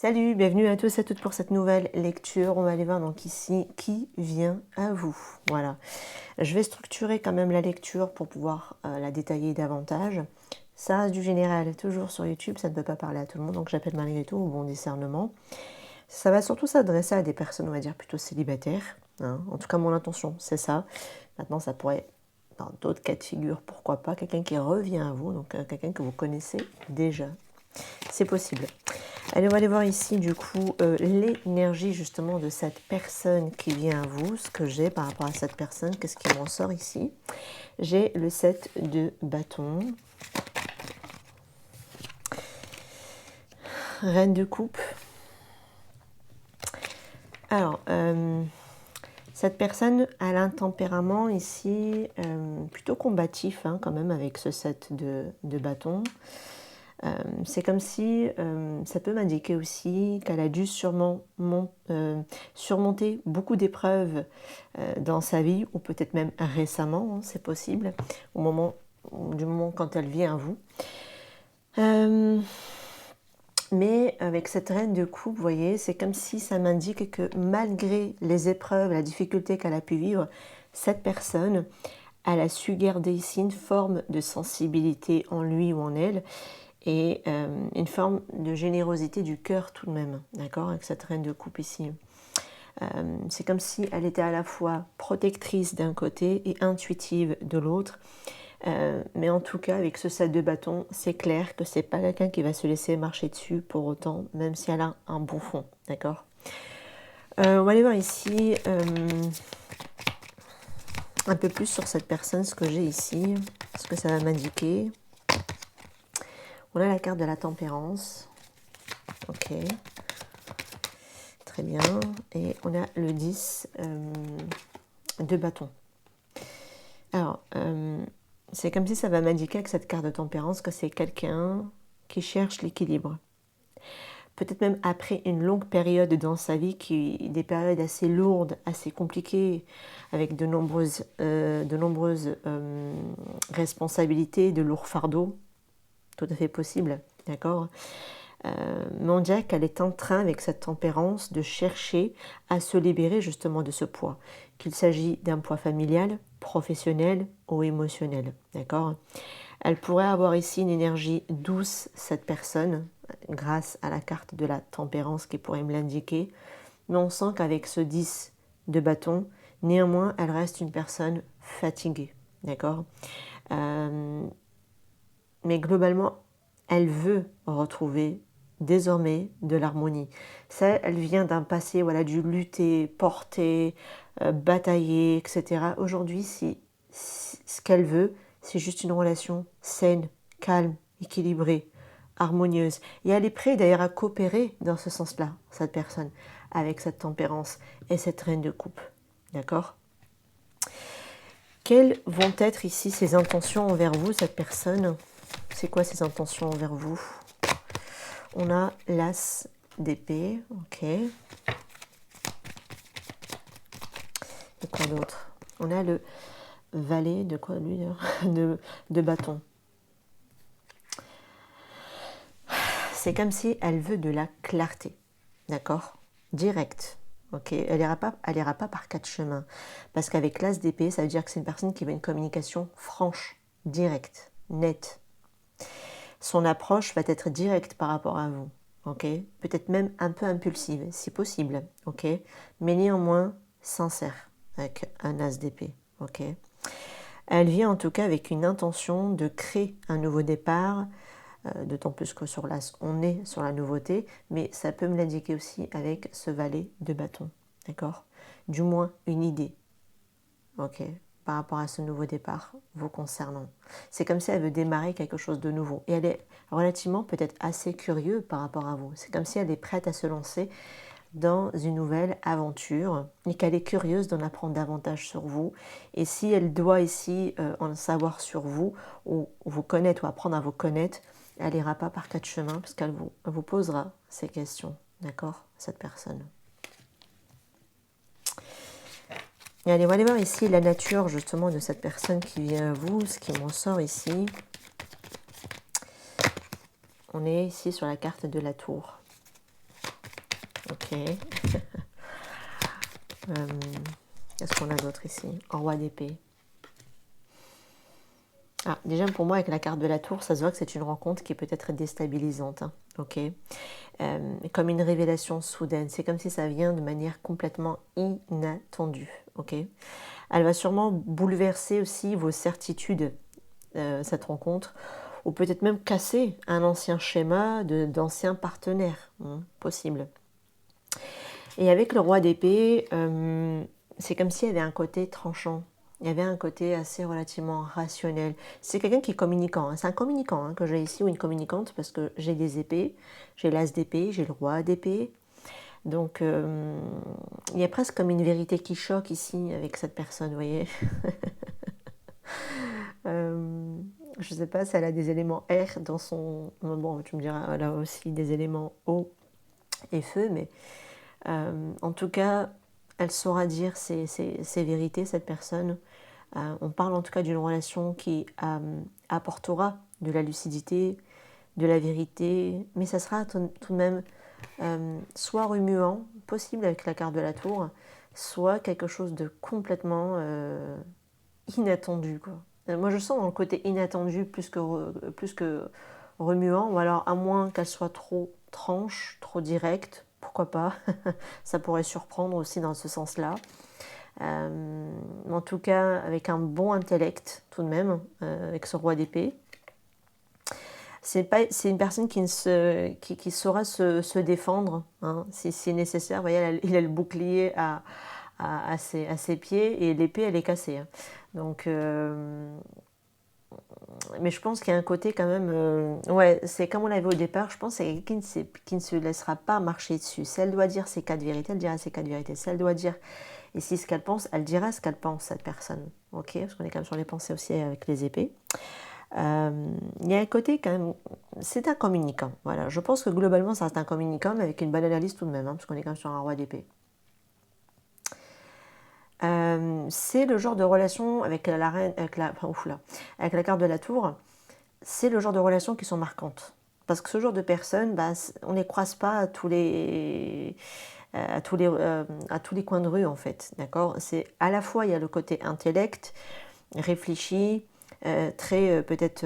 Salut, bienvenue à tous et à toutes pour cette nouvelle lecture. On va aller voir donc ici qui vient à vous. Voilà. Je vais structurer quand même la lecture pour pouvoir la détailler davantage. Ça reste du général, toujours sur YouTube, ça ne peut pas parler à tout le monde, donc j'appelle malgré tout au bon discernement. Ça va surtout s'adresser à des personnes, on va dire, plutôt célibataires. Hein. En tout cas, mon intention, c'est ça. Maintenant, ça pourrait, dans d'autres cas de figure, pourquoi pas, quelqu'un qui revient à vous, donc quelqu'un que vous connaissez déjà. C'est possible. Allez, on va aller voir ici du coup l'énergie justement de cette personne qui vient à vous, ce que j'ai par rapport à cette personne, qu'est-ce qui m'en sort ici. J'ai le 7 de bâton, reine de coupe. Alors, cette personne a un tempérament ici plutôt combatif hein, quand même avec ce 7 de bâton. C'est comme si ça peut m'indiquer aussi qu'elle a dû sûrement surmonter beaucoup d'épreuves dans sa vie, ou peut-être même récemment, hein, c'est possible, du moment quand elle vient à vous. Mais avec cette reine de coupe, vous voyez, c'est comme si ça m'indique que malgré les épreuves, la difficulté qu'elle a pu vivre, cette personne, elle a su garder ici une forme de sensibilité en lui ou en elle, et une forme de générosité du cœur tout de même, d'accord, avec cette reine de coupe ici. C'est comme si elle était à la fois protectrice d'un côté et intuitive de l'autre, mais en tout cas avec ce 7 de bâton, c'est clair que c'est pas quelqu'un qui va se laisser marcher dessus pour autant, même si elle a un bon fond, d'accord. On va aller voir ici un peu plus sur cette personne, ce que j'ai ici, ce que ça va m'indiquer. On a la carte de la tempérance. Ok. Très bien. Et on a le 10 de bâton. Alors, c'est comme si ça va m'indiquer avec cette carte de tempérance que c'est quelqu'un qui cherche l'équilibre. Peut-être même après une longue période dans sa vie, des périodes assez lourdes, assez compliquées, avec de nombreuses responsabilités, de lourds fardeaux, tout à fait possible, d'accord. Mais on dirait qu'elle est en train, avec cette tempérance, de chercher à se libérer justement de ce poids. Qu'il s'agit d'un poids familial, professionnel ou émotionnel. D'accord ? Elle pourrait avoir ici une énergie douce, cette personne, grâce à la carte de la tempérance qui pourrait me l'indiquer. Mais on sent qu'avec ce 10 de bâton, néanmoins, elle reste une personne fatiguée. D'accord ? Mais globalement, elle veut retrouver désormais de l'harmonie. Ça, elle vient d'un passé où elle a dû lutter, porter, batailler, etc. Aujourd'hui, ce qu'elle veut, c'est juste une relation saine, calme, équilibrée, harmonieuse. Et elle est prête d'ailleurs à coopérer dans ce sens-là, cette personne, avec cette tempérance et cette reine de coupe. D'accord ? Quelles vont être ici ses intentions envers vous, cette personne ? C'est quoi ses intentions envers vous? On a l'as d'épée, ok. Et quoi d'autre? On a le valet de quoi lui de bâton. C'est comme si elle veut de la clarté, d'accord? Direct, ok. Elle ira pas par quatre chemins, parce qu'avec l'as d'épée, ça veut dire que c'est une personne qui veut une communication franche, directe, nette. Son approche va être directe par rapport à vous, ok? Peut-être même un peu impulsive, si possible, ok? Mais néanmoins sincère, avec un as d'épée, ok? Elle vient en tout cas avec une intention de créer un nouveau départ, d'autant plus que sur l'as, on est sur la nouveauté, mais ça peut me l'indiquer aussi avec ce valet de bâton, d'accord? Du moins une idée, ok? Par rapport à ce nouveau départ vous concernant. C'est comme si elle veut démarrer quelque chose de nouveau. Et elle est relativement peut-être assez curieuse par rapport à vous. C'est comme si elle est prête à se lancer dans une nouvelle aventure et qu'elle est curieuse d'en apprendre davantage sur vous. Et si elle doit ici en savoir sur vous ou vous connaître ou apprendre à vous connaître, elle n'ira pas par quatre chemins parce qu'elle vous posera ces questions. D'accord, cette personne. Et allez, on va aller voir ici la nature justement de cette personne qui vient à vous, ce qui m'en sort ici. On est ici sur la carte de la tour. Ok. Qu'est-ce qu'on a d'autre ici? Roi d'épée. Ah, déjà pour moi avec la carte de la tour, ça se voit que c'est une rencontre qui peut être déstabilisante. Hein. Ok. Comme une révélation soudaine. C'est comme si ça vient de manière complètement inattendue. Ok. Elle va sûrement bouleverser aussi vos certitudes, cette rencontre, ou peut-être même casser un ancien schéma d'anciens partenaires. Possible. Et avec le roi d'épée, c'est comme s'il y avait un côté tranchant. Il y avait un côté assez relativement rationnel. C'est quelqu'un qui est communicant. Hein. C'est un communicant hein, que j'ai ici, ou une communicante, parce que j'ai des épées. J'ai l'as d'épée, j'ai le roi d'épée. Donc, il y a presque comme une vérité qui choque ici avec cette personne, vous voyez. Je ne sais pas si elle a des éléments air dans son... Bon, tu me diras, elle a aussi des éléments eau et feu, mais en tout cas, elle saura dire ses vérités, cette personne. On parle en tout cas d'une relation qui apportera de la lucidité, de la vérité, mais ça sera tout de même soit remuant, possible avec la carte de la tour, soit quelque chose de complètement inattendu. Quoi. Moi, je sens dans le côté inattendu plus que remuant, ou alors à moins qu'elle soit trop tranche, trop directe, pourquoi pas. Ça pourrait surprendre aussi dans ce sens-là. En tout cas, avec un bon intellect tout de même, avec ce roi d'épée. C'est une personne qui saura se défendre, hein, si c'est nécessaire. Vous voyez, il a le bouclier à ses pieds et l'épée, elle est cassée. Hein. Donc, mais je pense qu'il y a un côté quand même... ouais, c'est comme on l'avait au départ, je pense que c'est quelqu'un qui ne se laissera pas marcher dessus. Si elle doit dire ses 4 vérités, elle dira ses 4 vérités. Si elle doit dire ici ce qu'elle pense, elle dira ce qu'elle pense, cette personne. Ok, parce qu'on est quand même sur les pensées aussi avec les épées. Il y a un côté quand même... C'est un communicant. Voilà. Je pense que globalement, ça reste un communicant, mais avec une bonne analyse tout de même, hein, parce qu'on est quand même sur un roi d'épée. C'est le genre de relation avec la reine, avec la carte de la tour, c'est le genre de relations qui sont marquantes. Parce que ce genre de personnes, bah, on ne les croise pas à tous les coins de rue en fait. D'accord. C'est à la fois il y a le côté intellect, réfléchi, très peut-être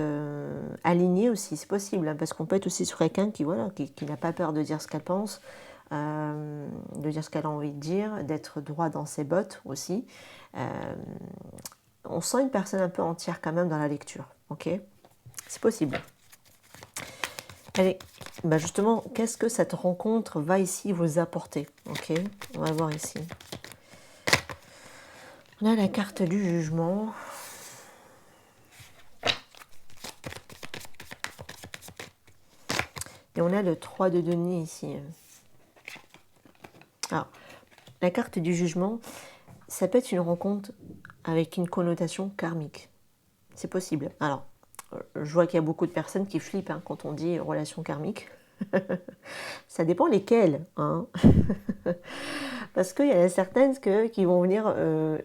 aligné aussi, c'est possible, hein, parce qu'on peut être aussi sur quelqu'un qui n'a pas peur de dire ce qu'elle pense. De dire ce qu'elle a envie de dire, d'être droit dans ses bottes aussi. On sent une personne un peu entière quand même dans la lecture, ok. C'est possible. Allez, bah justement, qu'est-ce que cette rencontre va ici vous apporter, ok. On va voir ici. On a la carte du jugement. Et on a le 3 de denier ici. Alors, la carte du jugement, ça peut être une rencontre avec une connotation karmique. C'est possible. Alors, je vois qu'il y a beaucoup de personnes qui flippent hein, quand on dit relation karmique. Ça dépend lesquelles. Hein. Parce qu'il y en a certaines qui vont venir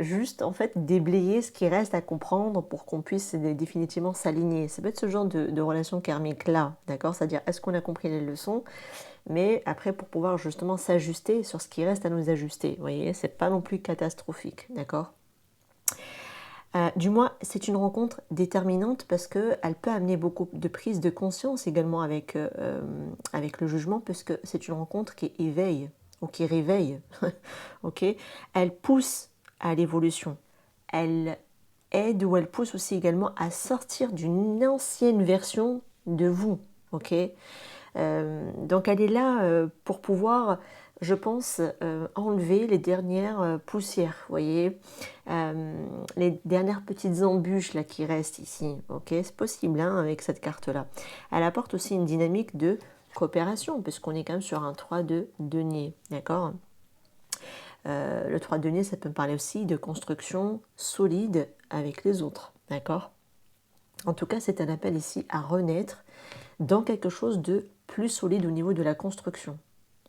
juste en fait déblayer ce qui reste à comprendre pour qu'on puisse définitivement s'aligner. Ça peut être ce genre de relation karmique là, d'accord. C'est-à-dire est-ce qu'on a compris les leçons, mais après pour pouvoir justement s'ajuster sur ce qui reste à nous ajuster. Vous voyez, c'est pas non plus catastrophique, d'accord. Du moins, c'est une rencontre déterminante parce qu'elle peut amener beaucoup de prise de conscience également avec le jugement, puisque c'est une rencontre qui éveille ou qui réveille. Okay. Elle pousse à l'évolution. Elle aide ou elle pousse aussi également à sortir d'une ancienne version de vous. Okay. Donc elle est là pour pouvoir, je pense, enlever les dernières poussières, vous voyez, les dernières petites embûches là qui restent ici. Ok, c'est possible hein, avec cette carte-là. Elle apporte aussi une dynamique de coopération, puisqu'on est quand même sur un 3 de denier, d'accord. Le 3 de denier, ça peut me parler aussi de construction solide avec les autres, d'accord. En tout cas, c'est un appel ici à renaître dans quelque chose de plus solide au niveau de la construction,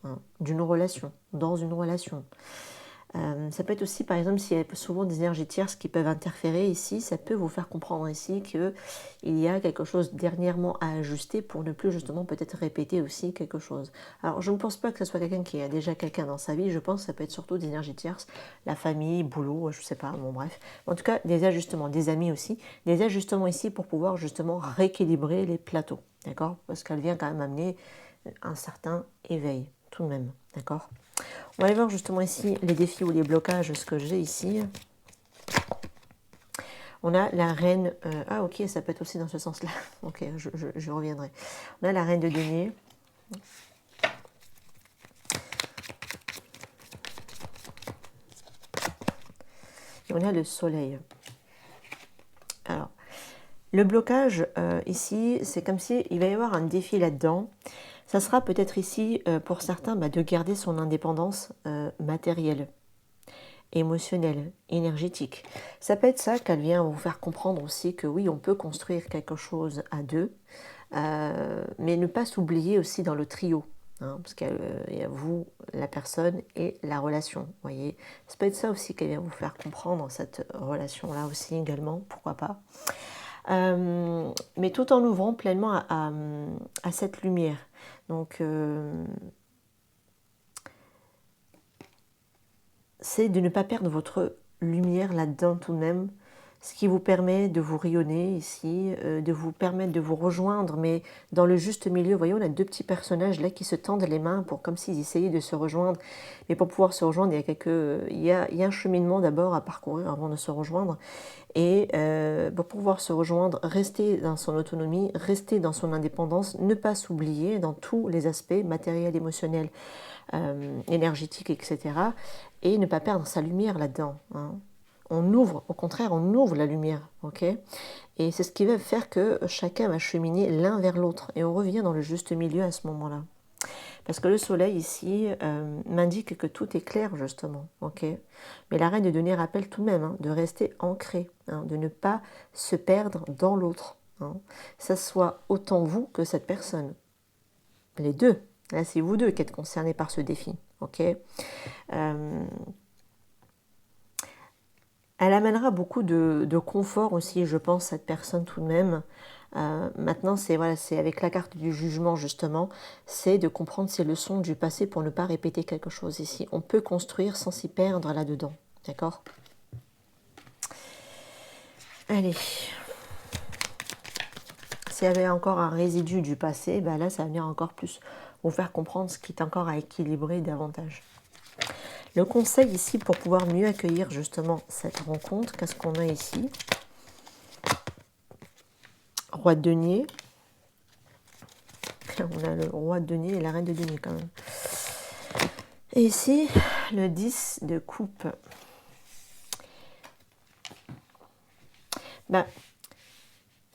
hein, d'une relation, dans une relation. Ça peut être aussi, par exemple, s'il y a souvent des énergies tierces qui peuvent interférer ici, ça peut vous faire comprendre ici qu'il y a quelque chose dernièrement à ajuster pour ne plus justement peut-être répéter aussi quelque chose. Alors, je ne pense pas que ce soit quelqu'un qui a déjà quelqu'un dans sa vie, je pense que ça peut être surtout des énergies tierces, la famille, boulot, je ne sais pas, bon bref. En tout cas, des ajustements, des amis aussi, des ajustements ici pour pouvoir justement rééquilibrer les plateaux, d'accord? Parce qu'elle vient quand même amener un certain éveil, tout de même, d'accord? On va aller voir justement ici les défis ou les blocages, ce que j'ai ici. On a la reine... ah ok, ça peut être aussi dans ce sens-là. Ok, je reviendrai. On a la reine de denier. Et on a le soleil. Alors, le blocage ici, c'est comme si il va y avoir un défi là-dedans. Ça sera peut-être ici, pour certains, de garder son indépendance matérielle, émotionnelle, énergétique. Ça peut être ça qu'elle vient vous faire comprendre aussi que oui, on peut construire quelque chose à deux, mais ne pas s'oublier aussi dans le trio. Hein, parce qu'il y a vous, la personne et la relation. Voyez, ça peut être ça aussi qu'elle vient vous faire comprendre, cette relation-là aussi également, pourquoi pas. Mais tout en ouvrant pleinement à cette lumière. Donc, c'est de ne pas perdre votre lumière là-dedans tout de même, ce qui vous permet de vous rayonner ici, de vous permettre de vous rejoindre, mais dans le juste milieu. Vous voyez, on a deux petits personnages là qui se tendent les mains pour comme s'ils essayaient de se rejoindre. Mais pour pouvoir se rejoindre, il y a un cheminement d'abord à parcourir avant de se rejoindre. Et pour pouvoir se rejoindre, rester dans son autonomie, rester dans son indépendance, ne pas s'oublier dans tous les aspects matériels, émotionnels, énergétiques, etc. Et ne pas perdre sa lumière là-dedans. Hein. On ouvre, au contraire, on ouvre la lumière. Okay, et c'est ce qui va faire que chacun va cheminer l'un vers l'autre. Et on revient dans le juste milieu à ce moment-là. Parce que le soleil ici m'indique que tout est clair justement, ok. Mais la reine de denier rappelle tout de même de rester ancré, de ne pas se perdre dans l'autre. Ça soit autant vous que cette personne. Les deux. Là, c'est vous deux qui êtes concernés par ce défi, ok. Elle amènera beaucoup de confort aussi, je pense, cette personne tout de même. Maintenant, c'est avec la carte du jugement, justement, c'est de comprendre ses leçons du passé pour ne pas répéter quelque chose ici. On peut construire sans s'y perdre là-dedans, d'accord? Allez. S'il y avait encore un résidu du passé, là, ça va venir encore plus vous faire comprendre ce qui est encore à équilibrer davantage. Le conseil ici pour pouvoir mieux accueillir justement cette rencontre, qu'est-ce qu'on a ici? Roi de denier. On a le roi de denier et la reine de denier quand même. Et ici, le 10 de coupe.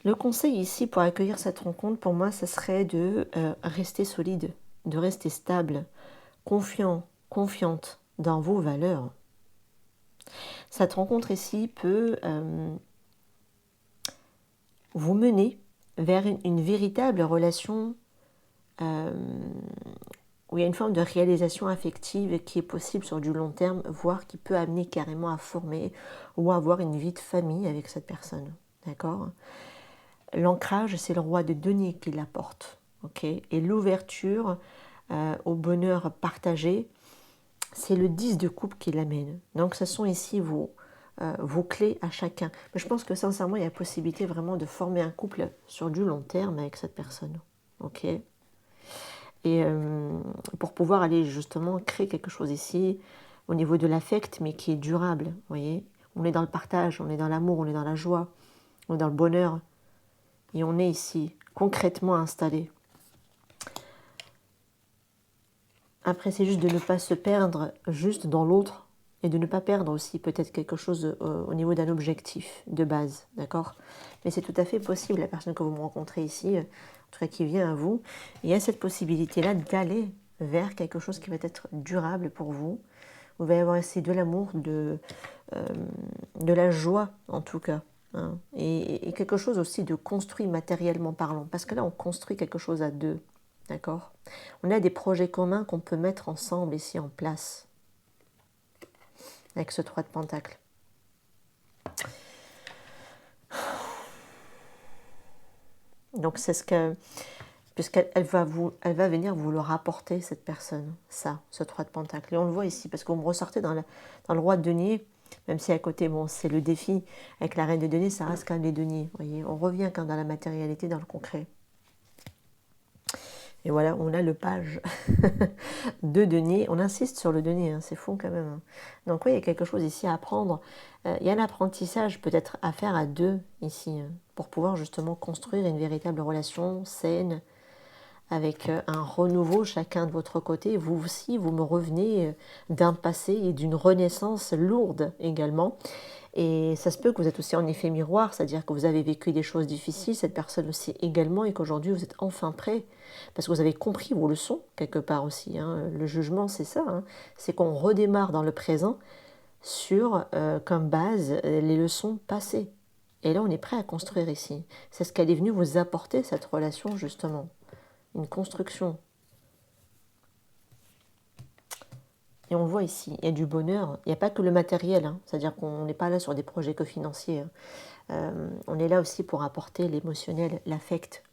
Le conseil ici pour accueillir cette rencontre, pour moi, ce serait de rester solide, de rester stable, confiant, confiante dans vos valeurs. Cette rencontre ici peut vous mener vers une véritable relation où il y a une forme de réalisation affective qui est possible sur du long terme, voire qui peut amener carrément à former ou à avoir une vie de famille avec cette personne. D'accord ? L'ancrage, c'est le roi de denier qui l'apporte. Okay ? Et l'ouverture au bonheur partagé, c'est le 10 de coupe qui l'amène. Donc ce sont ici vos clés à chacun. Mais je pense que sincèrement, il y a possibilité vraiment de former un couple sur du long terme avec cette personne. Ok ? Et pour pouvoir aller justement créer quelque chose ici au niveau de l'affect, mais qui est durable. Vous voyez ? On est dans le partage, on est dans l'amour, on est dans la joie, on est dans le bonheur. Et on est ici, concrètement installé. Après, c'est juste de ne pas se perdre juste dans l'autre et de ne pas perdre aussi peut-être quelque chose au niveau d'un objectif de base, d'accord ? Mais c'est tout à fait possible, la personne que vous me rencontrez ici, en tout cas qui vient à vous, il y a cette possibilité-là d'aller vers quelque chose qui va être durable pour vous. Vous allez avoir ici de l'amour, de la joie en tout cas. Hein, et quelque chose aussi de construit matériellement parlant, parce que là on construit quelque chose à deux, d'accord ? On a des projets communs qu'on peut mettre ensemble ici en place. avec ce 3 de Pentacle. Donc c'est ce que, puisqu'elle va venir vous le rapporter, cette personne, ça, ce 3 de Pentacle. Et on le voit ici, parce que vous me ressortez dans le roi de denier, même si à côté, bon, c'est le défi, avec la reine de denier, ça reste quand même les deniers. Vous voyez, on revient quand même dans la matérialité, dans le concret. Et voilà, on a le page de denier. On insiste sur le denier, hein, c'est fou quand même. Hein. Donc oui, il y a quelque chose ici à apprendre. Il y a un apprentissage peut-être à faire à deux ici, hein, pour pouvoir justement construire une véritable relation saine, avec un renouveau chacun de votre côté. Vous aussi, vous me revenez d'un passé et d'une renaissance lourde également. Et ça se peut que vous êtes aussi en effet miroir, c'est-à-dire que vous avez vécu des choses difficiles, cette personne aussi également, et qu'aujourd'hui vous êtes enfin prêt, parce que vous avez compris vos leçons, quelque part aussi. Hein. Le jugement, c'est ça, hein. C'est qu'on redémarre dans le présent sur, comme base, les leçons passées. Et là, on est prêt à construire ici. C'est ce qu'elle est venue vous apporter, cette relation, justement. Une construction. Et on le voit ici, il y a du bonheur, il n'y a pas que le matériel, hein. C'est-à-dire qu'on n'est pas là sur des projets que financiers. Hein. On est là aussi pour apporter l'émotionnel, l'affect.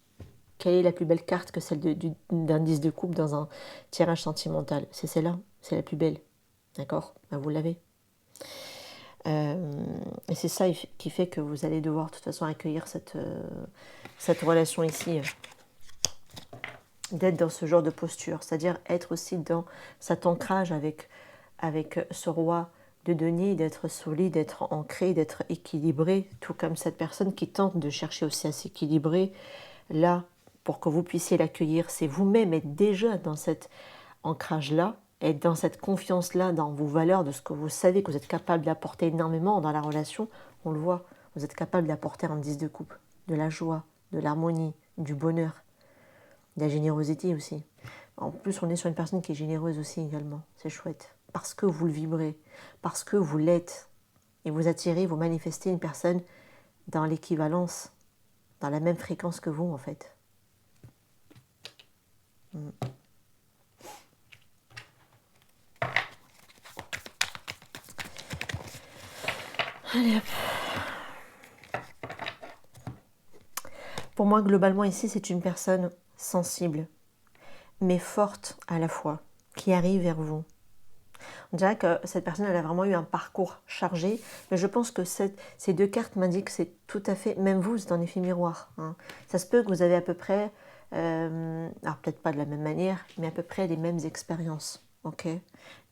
Quelle est la plus belle carte que celle d'un 10 de coupe dans un tirage sentimental? C'est celle-là, c'est la plus belle. D'accord? Ben, vous l'avez. Et c'est ça qui fait que vous allez devoir de toute façon accueillir cette relation ici. D'être dans ce genre de posture, c'est-à-dire être aussi dans cet ancrage avec ce roi de denier, d'être solide, d'être ancré, d'être équilibré, tout comme cette personne qui tente de chercher aussi à s'équilibrer. Là, pour que vous puissiez l'accueillir, c'est vous-même être déjà dans cet ancrage-là, être dans cette confiance-là, dans vos valeurs, de ce que vous savez que vous êtes capable d'apporter énormément dans la relation. On le voit, vous êtes capable d'apporter un 10 de coupe, de la joie, de l'harmonie, du bonheur, de la générosité aussi. En plus, on est sur une personne qui est généreuse aussi également. C'est chouette. Parce que vous le vibrez, parce que vous l'êtes. Et vous attirez, vous manifestez une personne dans l'équivalence, dans la même fréquence que vous, en fait. Allez hop. Pour moi, globalement, ici, c'est une personne sensible, mais forte à la fois, qui arrive vers vous. On dirait que cette personne, elle a vraiment eu un parcours chargé, mais je pense que ces deux cartes m'indiquent que c'est tout à fait, même vous, c'est en effet miroir. Hein. Ça se peut que vous avez à peu près, alors peut-être pas de la même manière, mais à peu près les mêmes expériences. Okay,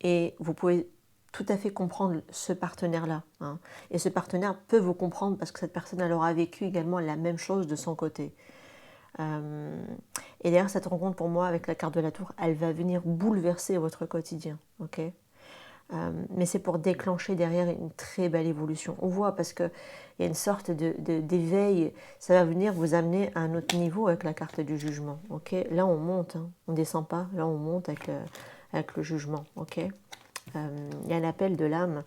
et vous pouvez tout à fait comprendre ce partenaire-là. Hein. Et ce partenaire peut vous comprendre parce que cette personne, elle aura vécu également la même chose de son côté. Et d'ailleurs, cette rencontre pour moi avec la carte de la tour, elle va venir bouleverser votre quotidien. Okay, mais c'est pour déclencher derrière une très belle évolution. On voit parce qu'il y a une sorte d'éveil, ça va venir vous amener à un autre niveau avec la carte du jugement. Okay, là, on monte, hein. On ne descend pas, là, on monte avec le jugement. Okay, il y a un appel de l'âme.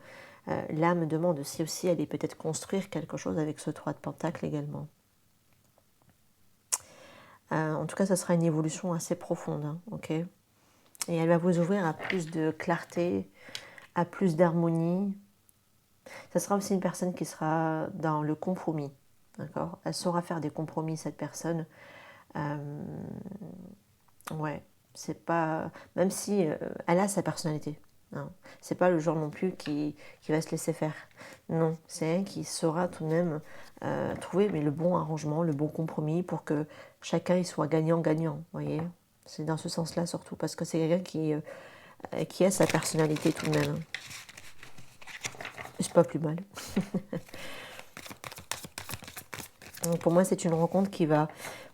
L'âme demande si aussi elle est peut-être construire quelque chose avec ce 3 de Pentacle également. En tout cas, ça sera une évolution assez profonde. Hein, okay, et elle va vous ouvrir à plus de clarté, à plus d'harmonie. Ça sera aussi une personne qui sera dans le compromis. D'accord ? Elle saura faire des compromis, cette personne. Ouais, c'est pas... Même si elle a sa personnalité. Hein. C'est pas le genre non plus qui va se laisser faire. Non, c'est elle qui saura tout de même trouver le bon arrangement, le bon compromis pour que chacun y soit gagnant-gagnant. Vous voyez ? C'est dans ce sens-là surtout, parce que c'est quelqu'un qui a sa personnalité tout de même. C'est pas plus mal. Donc pour moi, c'est une rencontre qui va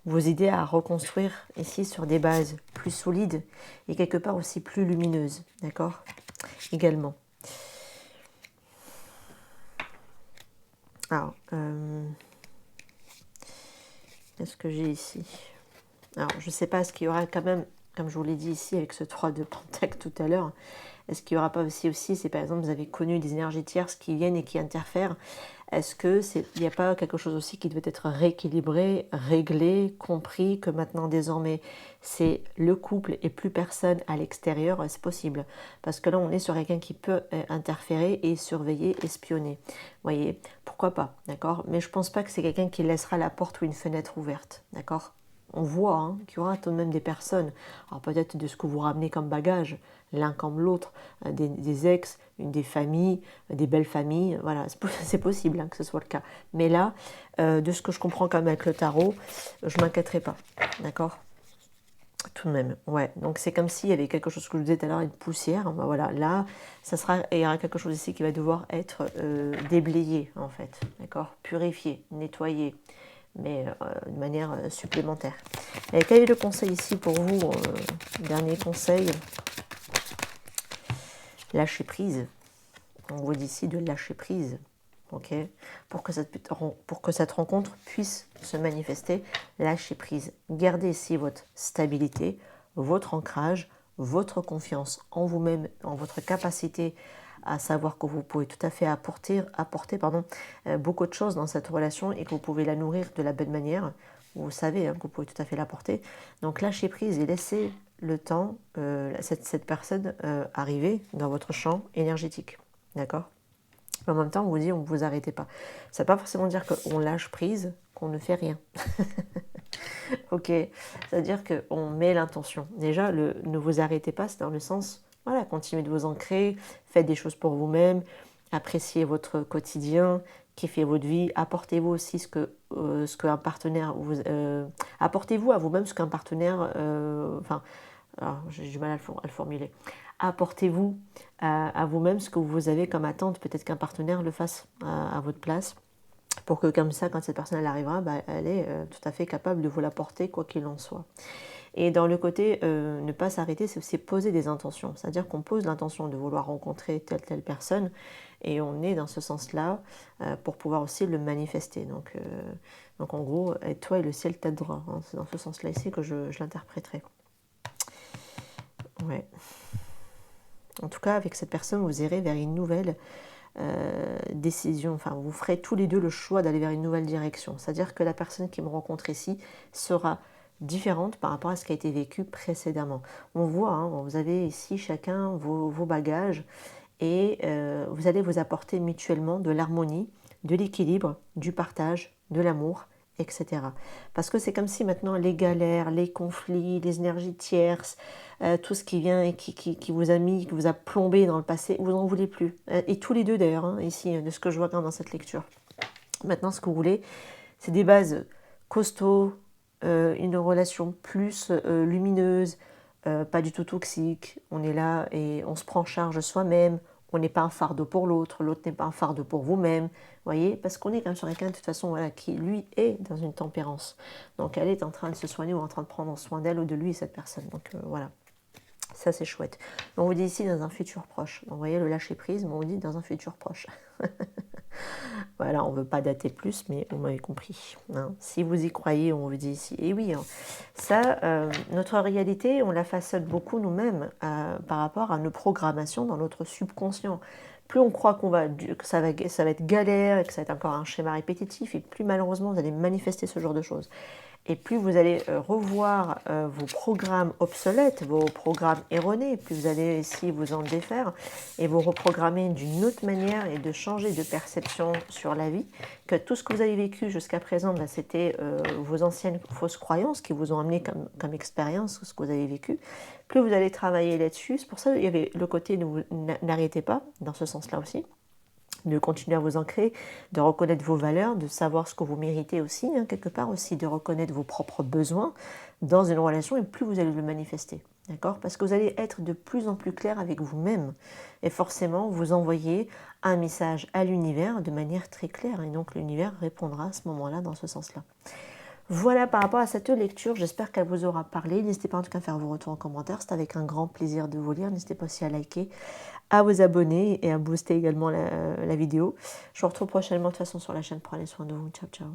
vous aider à reconstruire ici sur des bases plus solides et quelque part aussi plus lumineuses. D'accord ? Également. Alors, qu'est-ce que j'ai ici ? Alors, je ne sais pas, est-ce qu'il y aura quand même comme je vous l'ai dit ici avec ce 3 de Pentacle tout à l'heure, est-ce qu'il n'y aura pas aussi, si par exemple vous avez connu des énergies tierces qui viennent et qui interfèrent, est-ce qu'il n'y a pas quelque chose aussi qui devait être rééquilibré, réglé, compris, que maintenant désormais c'est le couple et plus personne à l'extérieur, c'est possible. Parce que là on est sur quelqu'un qui peut interférer et surveiller, espionner. Vous voyez, pourquoi pas, d'accord? Mais je ne pense pas que c'est quelqu'un qui laissera la porte ou une fenêtre ouverte, d'accord? On voit hein, qu'il y aura tout de même des personnes, alors peut-être de ce que vous ramenez comme bagage, l'un comme l'autre, des ex, des familles, des belles familles, voilà, c'est possible hein, que ce soit le cas. Mais là, de ce que je comprends quand même avec le tarot, je ne m'inquiéterai pas, d'accord? Tout de même, ouais. Donc c'est comme s'il y avait quelque chose que je vous disais tout à l'heure, une poussière, ben voilà, là, il y aura quelque chose ici qui va devoir être déblayé, en fait, d'accord? Purifié, nettoyé, mais de manière supplémentaire. Et quel est le conseil ici pour vous? Dernier conseil, lâcher prise. On vous dit ici de lâcher prise, ok? Pour que cette rencontre puisse se manifester, lâcher prise. Gardez ici votre stabilité, votre ancrage, votre confiance en vous-même, en votre capacité à savoir que vous pouvez tout à fait apporter beaucoup de choses dans cette relation et que vous pouvez la nourrir de la bonne manière. Vous savez hein, que vous pouvez tout à fait l'apporter. Donc lâchez prise et laissez le temps, cette personne arriver dans votre champ énergétique. D'accord? En même temps, on vous dit, on ne vous arrêtez pas. Ça ne veut pas forcément dire qu'on lâche prise, qu'on ne fait rien. Ok, c'est-à-dire qu'on met l'intention. Déjà, ne vous arrêtez pas, c'est dans le sens, voilà, continuez de vous ancrer, faites des choses pour vous-même, appréciez votre quotidien, kiffez votre vie, apportez-vous aussi ce qu'un partenaire vous... apportez-vous à vous-même ce qu'un partenaire... alors, j'ai du mal à le formuler. Apportez-vous à vous-même ce que vous avez comme attente, peut-être qu'un partenaire le fasse à votre place, pour que comme ça, quand cette personne elle arrivera, elle est tout à fait capable de vous l'apporter, quoi qu'il en soit. Et dans le côté ne pas s'arrêter, c'est aussi poser des intentions. C'est-à-dire qu'on pose l'intention de vouloir rencontrer telle personne, et on est dans ce sens-là pour pouvoir aussi le manifester. Donc en gros, toi et le ciel t'aidera. Hein. C'est dans ce sens-là ici que je l'interpréterai. Ouais. En tout cas, avec cette personne, vous irez vers une nouvelle décision. Enfin, vous ferez tous les deux le choix d'aller vers une nouvelle direction. C'est-à-dire que la personne qui me rencontre ici sera différente par rapport à ce qui a été vécu précédemment. On voit, hein, vous avez ici chacun vos bagages et vous allez vous apporter mutuellement de l'harmonie, de l'équilibre, du partage, de l'amour, etc. Parce que c'est comme si maintenant les galères, les conflits, les énergies tierces, tout ce qui vient et qui vous a mis, qui vous a plombé dans le passé, vous n'en voulez plus. Et tous les deux d'ailleurs, hein, ici, de ce que je vois dans cette lecture. Maintenant, ce que vous voulez, c'est des bases costauds, une relation plus lumineuse, pas du tout toxique. On est là et on se prend en charge soi-même. On n'est pas un fardeau pour l'autre, l'autre n'est pas un fardeau pour vous-même, vous voyez, parce qu'on est quand même sur quelqu'un de toute façon voilà, qui, lui, est dans une tempérance. Donc elle est en train de se soigner ou en train de prendre soin d'elle ou de lui, cette personne. Donc voilà, ça c'est chouette. On vous dit ici dans un futur proche. Donc, vous voyez le lâcher prise, mais on vous dit dans un futur proche. Voilà, on ne veut pas dater plus, mais vous m'avez compris. Hein. Si vous y croyez, on vous dit ici. Et oui, hein, ça, notre réalité, on la façonne beaucoup nous-mêmes par rapport à nos programmations dans notre subconscient. Plus on croit que ça va être galère et que ça va être encore un schéma répétitif, et plus malheureusement vous allez manifester ce genre de choses. Et plus vous allez revoir vos programmes obsolètes, vos programmes erronés, plus vous allez ici vous en défaire et vous reprogrammer d'une autre manière et de changer de perception sur la vie, que tout ce que vous avez vécu jusqu'à présent, c'était vos anciennes fausses croyances qui vous ont amené comme expérience ce que vous avez vécu. Plus vous allez travailler là-dessus, c'est pour ça qu'il y avait le côté n'arrêtez pas, dans ce sens-là aussi, de continuer à vous ancrer, de reconnaître vos valeurs, de savoir ce que vous méritez aussi, hein, quelque part aussi, de reconnaître vos propres besoins dans une relation, et plus vous allez le manifester, d'accord? Parce que vous allez être de plus en plus clair avec vous-même, et forcément vous envoyez un message à l'univers de manière très claire, et donc l'univers répondra à ce moment-là dans ce sens-là. Voilà par rapport à cette lecture, j'espère qu'elle vous aura parlé. N'hésitez pas en tout cas à faire vos retours en commentaire, c'est avec un grand plaisir de vous lire. N'hésitez pas aussi à liker, à vous abonner et à booster également la vidéo. Je vous retrouve prochainement de toute façon sur la chaîne. Prenez soin de vous. Ciao, ciao.